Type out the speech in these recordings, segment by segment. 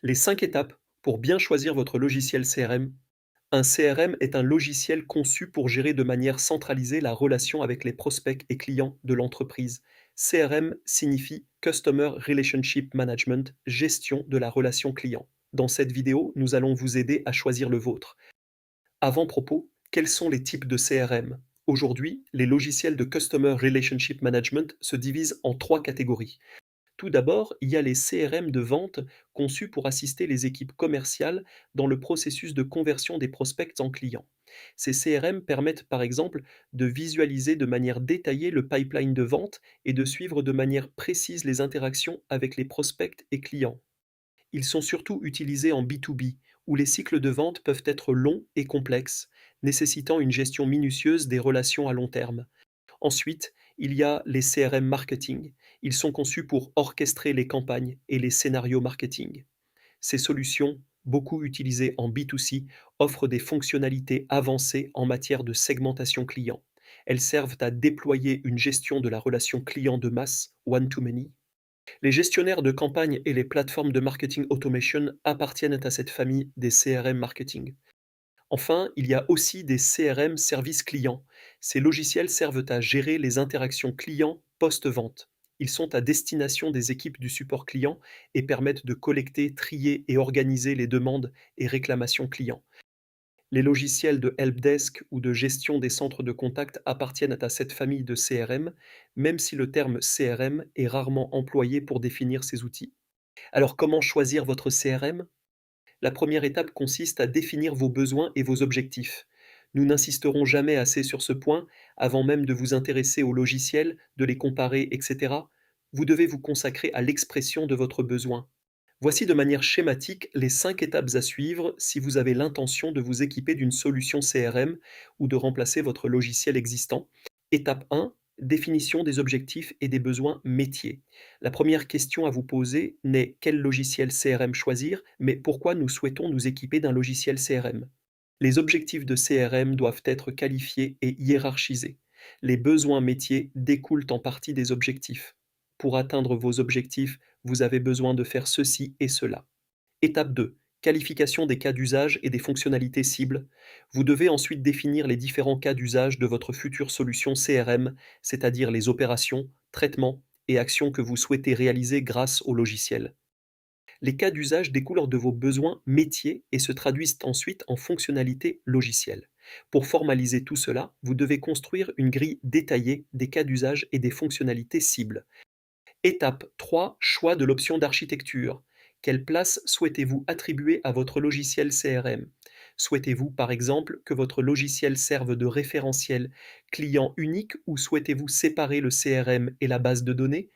Les 5 étapes pour bien choisir votre logiciel CRM. Un CRM est un logiciel conçu pour gérer de manière centralisée la relation avec les prospects et clients de l'entreprise. CRM signifie Customer Relationship Management, gestion de la relation client. Dans cette vidéo, nous allons vous aider à choisir le vôtre. Avant-propos, quels sont les types de CRM? Aujourd'hui, les logiciels de Customer Relationship Management se divisent en 3 catégories. Tout d'abord, il y a les CRM de vente conçus pour assister les équipes commerciales dans le processus de conversion des prospects en clients. Ces CRM permettent par exemple de visualiser de manière détaillée le pipeline de vente et de suivre de manière précise les interactions avec les prospects et clients. Ils sont surtout utilisés en B2B, où les cycles de vente peuvent être longs et complexes, nécessitant une gestion minutieuse des relations à long terme. Ensuite, il y a les CRM marketing. Ils sont conçus pour orchestrer les campagnes et les scénarios marketing. Ces solutions, beaucoup utilisées en B2C, offrent des fonctionnalités avancées en matière de segmentation client. Elles servent à déployer une gestion de la relation client de masse, one-to-many. Les gestionnaires de campagne et les plateformes de marketing automation appartiennent à cette famille des CRM marketing. Enfin, il y a aussi des CRM services clients. Ces logiciels servent à gérer les interactions clients post-vente. Ils sont à destination des équipes du support client et permettent de collecter, trier et organiser les demandes et réclamations clients. Les logiciels de helpdesk ou de gestion des centres de contact appartiennent à cette famille de CRM, même si le terme CRM est rarement employé pour définir ces outils. Alors comment choisir votre CRM? La première étape consiste à définir vos besoins et vos objectifs. Nous n'insisterons jamais assez sur ce point, avant même de vous intéresser aux logiciels, de les comparer, etc. Vous devez vous consacrer à l'expression de votre besoin. Voici de manière schématique les 5 étapes à suivre si vous avez l'intention de vous équiper d'une solution CRM ou de remplacer votre logiciel existant. Étape 1, définition des objectifs et des besoins métiers. La première question à vous poser n'est quel logiciel CRM choisir, mais pourquoi nous souhaitons nous équiper d'un logiciel CRM. Les objectifs de CRM doivent être qualifiés et hiérarchisés. Les besoins métiers découlent en partie des objectifs. Pour atteindre vos objectifs, vous avez besoin de faire ceci et cela. Étape 2. Qualification des cas d'usage et des fonctionnalités cibles. Vous devez ensuite définir les différents cas d'usage de votre future solution CRM, c'est-à-dire les opérations, traitements et actions que vous souhaitez réaliser grâce au logiciel. Les cas d'usage découlent de vos besoins métiers et se traduisent ensuite en fonctionnalités logicielles. Pour formaliser tout cela, vous devez construire une grille détaillée des cas d'usage et des fonctionnalités cibles. Étape 3, choix de l'option d'architecture. Quelle place souhaitez-vous attribuer à votre logiciel CRM? Souhaitez-vous par exemple que votre logiciel serve de référentiel client unique ou souhaitez-vous séparer le CRM et la base de données?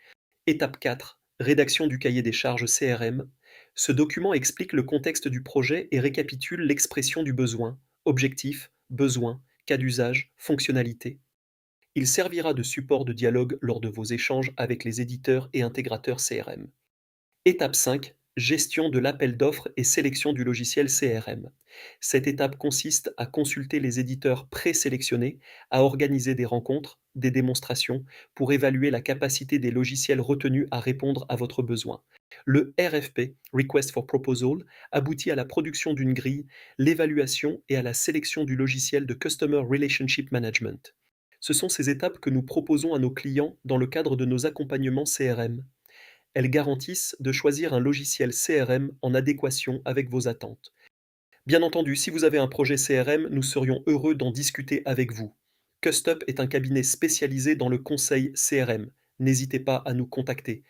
Étape 4, rédaction du cahier des charges CRM. Ce document explique le contexte du projet et récapitule l'expression du besoin, objectif, besoin, cas d'usage, fonctionnalité. Il servira de support de dialogue lors de vos échanges avec les éditeurs et intégrateurs CRM. Étape 5, gestion de l'appel d'offres et sélection du logiciel CRM. Cette étape consiste à consulter les éditeurs présélectionnés, à organiser des rencontres, des démonstrations, pour évaluer la capacité des logiciels retenus à répondre à votre besoin. Le RFP, Request for Proposal, aboutit à la production d'une grille, l'évaluation et à la sélection du logiciel de Customer Relationship Management. Ce sont ces étapes que nous proposons à nos clients dans le cadre de nos accompagnements CRM. Elles garantissent de choisir un logiciel CRM en adéquation avec vos attentes. Bien entendu, si vous avez un projet CRM, nous serions heureux d'en discuter avec vous. CustUp est un cabinet spécialisé dans le conseil CRM. N'hésitez pas à nous contacter.